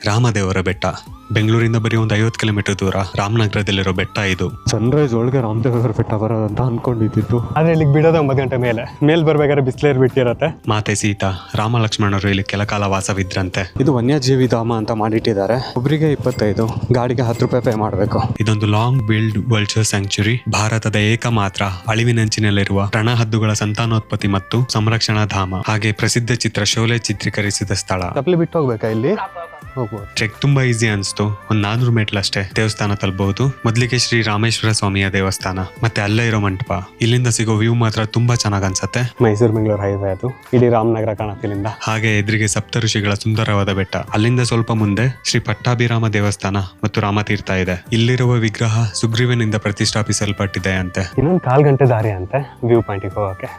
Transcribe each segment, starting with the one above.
ರಾಮದೇವರ ಬೆಟ್ಟ. ಬೆಂಗಳೂರಿಂದ ಬರೀ ಒಂದು 50 ಕಿಲೋಮೀಟರ್ ದೂರ ರಾಮನಗರದಲ್ಲಿರೋ ಬೆಟ್ಟ ಇದು. ಸನ್ರೈಸ್ ಒಳಗೆ ರಾಮದೇವರ ಬೆಟ್ಟ ಬರೋದಂತ ಅನ್ಕೊಂಡಿದ್ದು, ಆದ್ರೆ ಇಲ್ಲಿಗೆ ಬಿಡೋದು 9 ಗಂಟೆ ಮೇಲೆ ಬರ್ಬೇಕಾದ್ರೆ ಬಿಸಿಲೇರ್ ಬಿಟ್ಟಿರತ್ತೆ. ಮಾತೆ ಸೀತಾ ರಾಮ ಲಕ್ಷ್ಮಣರು ಇಲ್ಲಿ ಕೆಲ ಕಾಲ ವಾಸವಿದ್ರಂತೆ. ಇದು ವನ್ಯಜೀವಿ ಧಾಮ ಅಂತ ಮಾಡಿಟ್ಟಿದ್ದಾರೆ. ಒಬ್ಬರಿಗೆ 25, ಗಾಡಿಗೆ 10 ರೂಪಾಯಿ ಪೇ ಮಾಡಬೇಕು. ಇದೊಂದು ಲಾಂಗ್ ಬಿಲ್ಡ್ ವಲ್ಚರ್ ಸ್ಯಾಂಕ್ಚುರಿ, ಭಾರತದ ಏಕಮಾತ್ರ ಅಳಿವಿನಂಚಿನಲ್ಲಿರುವ ರಣಹದ್ದುಗಳ ಸಂತಾನೋತ್ಪತ್ತಿ ಮತ್ತು ಸಂರಕ್ಷಣಾ ಧಾಮ. ಹಾಗೆ ಪ್ರಸಿದ್ಧ ಚಿತ್ರ ಶೋಲೆ ಚಿತ್ರೀಕರಿಸಿದ ಸ್ಥಳ. ತಪ್ಪಲಿ ಬಿಟ್ಟು ಹೋಗ್ಬೇಕಾ ಇಲ್ಲಿ? ಹೋಗ್ಬೋದು. ಟ್ರೆಕ್ ತುಂಬಾ ಈಸಿ ಅನ್ಸ್ತು. ಒಂದ್ 400 ಮೆಟ್ಲಷ್ಟೇ ದೇವಸ್ಥಾನ ತಲುಪಬಹುದು. ಮೊದಲಿಗೆ ಶ್ರೀ ರಾಮೇಶ್ವರ ಸ್ವಾಮಿಯ ದೇವಸ್ಥಾನ, ಮತ್ತೆ ಅಲ್ಲೇ ಇರೋ ಮಂಟಪ. ಇಲ್ಲಿಂದ ಸಿಗೋ ವ್ಯೂ ಮಾತ್ರ ತುಂಬಾ ಚೆನ್ನಾಗ್ ಅನ್ಸತ್ತೆ. ಮೈಸೂರು ಬೆಂಗಳೂರು ಹೈವೇ ಅದು, ಇಡೀ ರಾಮನಗರ ಕಾಣತ್ತಿಲ್ಲಿಂದ. ಹಾಗೆ ಎದುರಿಗೆ ಸಪ್ತ ಋಷಿಗಳ ಸುಂದರವಾದ ಬೆಟ್ಟ. ಅಲ್ಲಿಂದ ಸ್ವಲ್ಪ ಮುಂದೆ ಶ್ರೀ ಪಟ್ಟಾಭಿರಾಮ ದೇವಸ್ಥಾನ ಮತ್ತು ರಾಮತೀರ್ಥ ಇದೆ. ಇಲ್ಲಿರುವ ವಿಗ್ರಹ ಸುಗ್ರೀವನಿಂದ ಪ್ರತಿಷ್ಠಾಪಿಸಲ್ಪಟ್ಟಿದೆ ಅಂತೆ. ಇನ್ನೊಂದು 1/4 ಗಂಟೆ ದಾರಿ ಅಂತೆ ವ್ಯೂ ಪಾಯಿಂಟಿಗೆ ಹೋಗಕ್ಕೆ.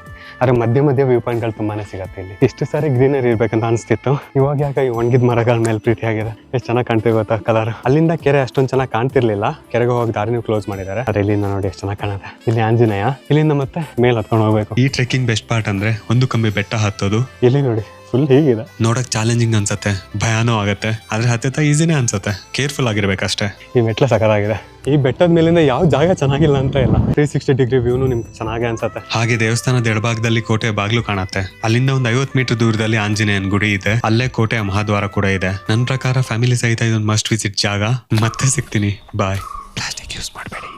ಆದ್ರೆ ಮಧ್ಯ ವ್ಯೂ ಪಾಯಿಂಟ್ಗಳು ತುಂಬಾನೇ ಸಿಗತ್ತೆ ಇಲ್ಲಿ. ಇಷ್ಟು ಸಾರಿ ಗ್ರೀನರಿ ಇರ್ಬೇಕಂತ ಅನ್ಸ್ತಿತ್ತು, ಇವಾಗ ಯಾಕೆ ಈ ಒಣಗಿದ ಮರಗಳ ಮೇಲೆ ಪ್ರೀತಿ ಆಗಿದೆ. ಎಷ್ಟು ಚೆನ್ನಾಗಿ ಕಾಣ್ತೀವಿ ಗೊತ್ತಾ ಕಲರ್. ಅಲ್ಲಿಂದ ಕೆರೆ ಅಷ್ಟೊಂದು ಚೆನ್ನಾಗಿ ಕಾಣ್ತಿರ್ಲಿಲ್ಲ, ಕೆರೆಗೆ ಹೋಗಿ ದಾರಿನೂ ಕ್ಲೋಸ್ ಮಾಡಿದ್ದಾರೆ. ಆದ್ರೆ ಇಲ್ಲಿಂದ ನೋಡಿ ಎಷ್ಟು ಚೆನ್ನಾಗಿ ಕಾಣುತ್ತೆ. ಇಲ್ಲಿ ಆಂಜನೇಯ, ಇಲ್ಲಿಂದ ಮತ್ತೆ ಮೇಲ್ ಹತ್ಕೊಂಡು ಹೋಗ್ಬೇಕು. ಈ ಟ್ರೆಕ್ಕಿಂಗ್ ಬೆಸ್ಟ್ ಪಾರ್ಟ್ ಅಂದ್ರೆ ಒಂದು ಕಮ್ಮಿ ಬೆಟ್ಟ ಹತ್ತೋದು. ಇಲ್ಲಿ ನೋಡಿ ಫುಲ್ ಹೀಗಿದೆ. ನೋಡಕ್ ಚಾಲೆಂಜಿಂಗ್ ಅನ್ಸತ್ತೆ, ಭಯಾನೂ ಆಗತ್ತೆ, ಆದ್ರೆ ಹತ್ತತ್ತ ಈಸಿನೇ ಅನ್ಸತ್ತೆ. ಕೇರ್ಫುಲ್ ಆಗಿರ್ಬೇಕಷ್ಟೇ. ಈ ಮೆಟ್ಲ ಸಕಲಾಗಿದೆ. ಈ ಬೆಟ್ಟದ ಮೇಲಿಂದ ಯಾವ ಜಾಗ ಚೆನ್ನಾಗಿಲ್ಲ ಅಂತ ಇಲ್ಲ, 360 ಡಿಗ್ರಿ ವ್ಯೂನು ನಿಮ್ಗೆ ಚೆನ್ನಾಗಿ ಅನ್ಸತ್ತೆ. ಹಾಗೆ ದೇವಸ್ಥಾನದ ಎಡಭಾಗದಲ್ಲಿ ಕೋಟೆ ಬಾಗ್ಲು ಕಾಣತ್ತೆ. ಅಲ್ಲಿಂದ ಒಂದು 50 ಮೀಟರ್ ದೂರದಲ್ಲಿ ಆಂಜನೇಯನ್ ಗುಡಿ ಇದೆ. ಅಲ್ಲೇ ಕೋಟೆಯ ಮಹಾದ್ವಾರ ಕೂಡ ಇದೆ. ನನ್ನ ಪ್ರಕಾರ ಫ್ಯಾಮಿಲಿ ಸಹಿತ ಇದೊಂದು ಮಸ್ಟ್ ವಿಸಿಟ್ ಜಾಗ. ಮತ್ತೆ ಸಿಗ್ತೀನಿ, ಬಾಯ್. ಪ್ಲಾಸ್ಟಿಕ್ ಯೂಸ್ ಮಾಡಬೇಡಿ.